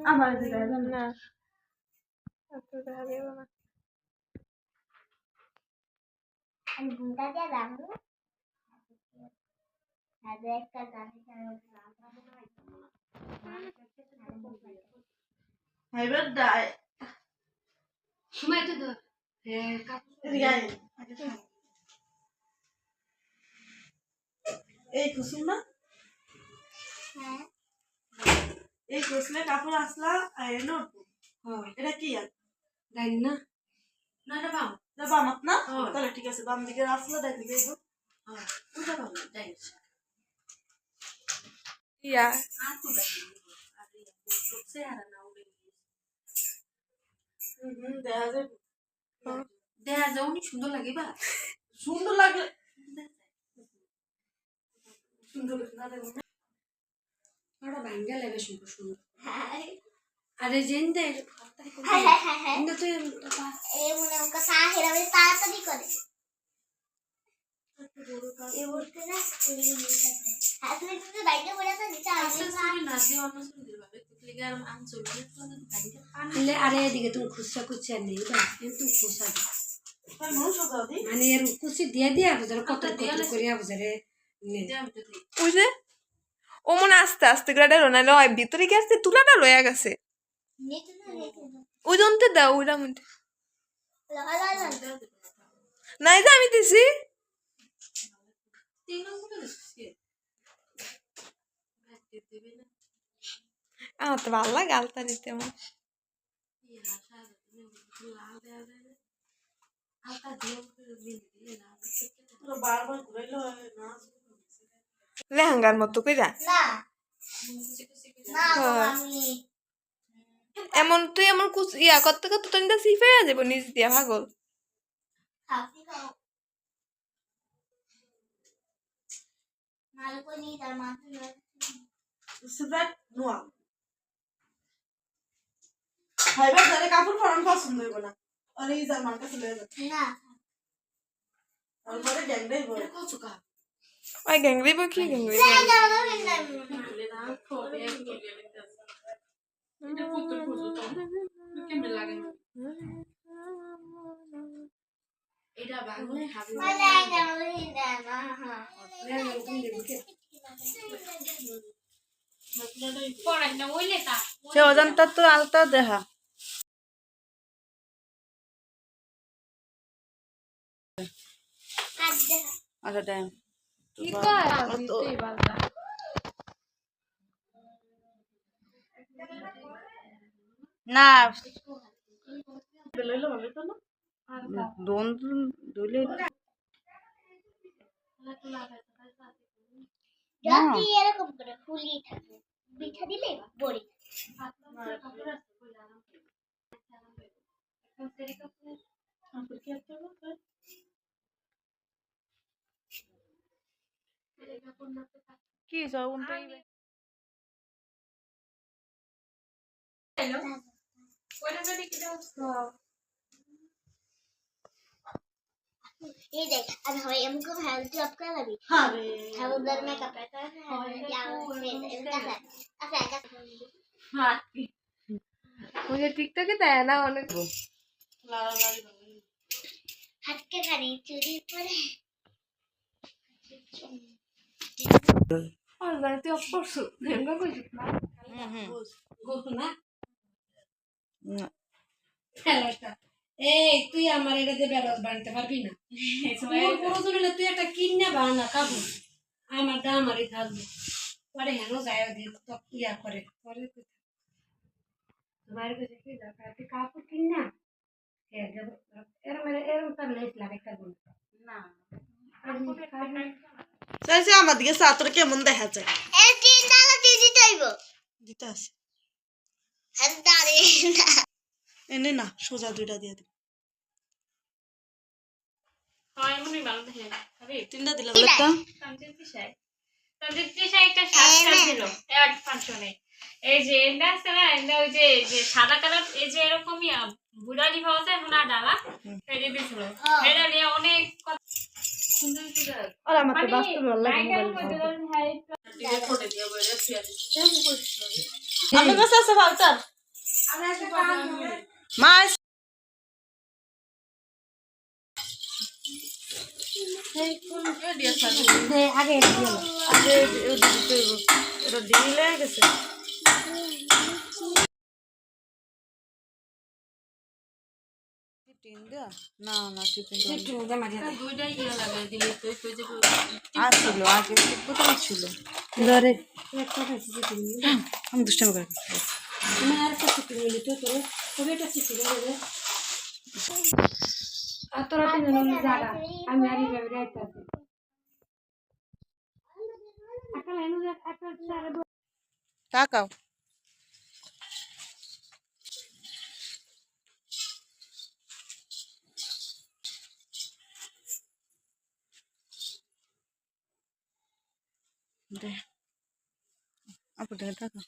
আমার দিকে না এত দেখা যাবে না আমি ঘুমটা দিয়ে রাখবো আগে একটা গাড়ি হাইবার দাই সময় তো ধর রিয়াই এই কুসুম না হ্যাঁ এই কুসুমে কাপড় আসলা আইন এটা কি আর দেন না না না বাম বামাত না তাহলে ঠিক আছে বাম দিকে আসলা দেখ দিকে ওটা বাম দেন ইয়া আতু দেন আর সে আর না ওরে দেখা যায় দেখা যাও নি সুন্দর লাগে বা সুন্দর লাগে সুন্দর লাগে ওটা ভাঙ্গা লাগে সুন্দর সুন্দর হ্যাঁ আরে জেন্দে হ্যাঁ হ্যাঁ ইন্দা তো এই মনে ওকে সাহেরা বলে তাড়াতাড়ি করে এই বলতে না এই মুখটা হ্যাঁ তুমি তো দাইতে বলে তো নিচে আসবে না যে অন্য সুন্দর ভাবে তুই আর আনছো না তো ভাঙ্গা পানি আরে এদিকে তুমি খুশা খুশা নেই বা কিন্তু খুশা মানে এর খুশি দিয়ে দিয়া বুঝার কত কত করিয়া বুঝারে ওই যে ও মনে আস্তে আস্তে করে রোনালো হয় ভিতরে কি আসতে তুলাটা লয়া গেছে নেট না নেট ওই জন্তে দাও ওইটা মধ্যে লাগা নাই যে আমি দিছি আমার তো ভালো লাগে আলতা দিতে আমার বারবার ঘুরাইলো না লেহেঙ্গার মতো কইরা না না আমি এমন তুই এমন ইয়া করতে করতে তো নিতে সিফে যাবো নিজ দিয়া পাগল খাবি খাও মাল কোনি তার মাথা সেটা নোয়া হাইবার ধরে কাপড় পরান পছন্দ হইব না আর এই যার মার কাছে লয়ে যাবে না আর পরে গ্যাংটাই বলে কচুকা ওই গ্যাংরি বই কি গ্যাংরি না যাও না না তুলে দাও ফোবে এটা পুতুল পুতুল তো কেমন লাগে এটা বাংলা খাবি মানে যাও না হ্যাঁ পড়াই না ওইলে তা সে অজান্তা তো আলতা দেখা আচ্ছা টাইম কি কয় দিতেই বালতা না লইলো ভালো তো না দোন দইলে যদি এরকম করে ফুলিয়ে থাকে পিঠা দিলে বড়ি কি সব উনতে ये देख अब हमें हमको हेल्थ जॉब कर लगी अरे हम उधर में कपड़ा कर या ऐसा हां मुझे टिकटके দেয় না অনেক हाथ के खानी चूड़ी पर আর বাড়িতে অফ করছো লেহেঙ্গা কইছিস না গোতো না খেলাটা এই তুই আমার এটা যে ব্যালন্স বানাতে পারবি না তোর প্রয়োজন হলে তুই একটা কিনে বানা খাবো আমার দা আমারই থাকবে পরে হেন যায় দিয়ে তো ইয়া করে পরে তোমার কাছে কি দরকার তুই কাপড় কিন না এরম তার লেস লাগে কারণ না চাইছে আমার দিকে সাতর কেমন দেখা যায় এই তিন টাকা দিদি যাইবো দিতে আছে আরে দাঁড়ে না এনে না সোজা দুইটা দিয়ে দিই হয় মনে ভালো দেখে আরে তিনটা দিলাম তো তানজিদ পিসাই একটা শার্ট ছিল এড ফাংশনে এই যে এটা আছে না এটা ওই যে সাদা কালার এই যে এরকমই বুড়ালি পাওয়া যায় না ডালা এই যে দিছিল এটা নিয়ে অনেক সুন্দর সুন্দর আর আমার তো বাস্তব ভালো লাগে টিকে ফটো দিয়ে বলে ফিরে আমার কাছে আছে ভাউচার আরে একটা কাজ হবে মাছ আগে আরে ওটা দিলে গেছে না না দুইটাই ইয়ে লাগে দিলে তো যে আসছিল আগে কোথায় ছিল ধরে আমি দুষ্টামি করে তুমি আর একটা চিকেন মিলি তো তোর তবে এটা চিকেন দেবে আর তোরা তিনজন জায়গা আমি আর এইভাবে রাইতে আছি আকাল এনু একটা সারা তাকাও দে আপু দেখে তাকাও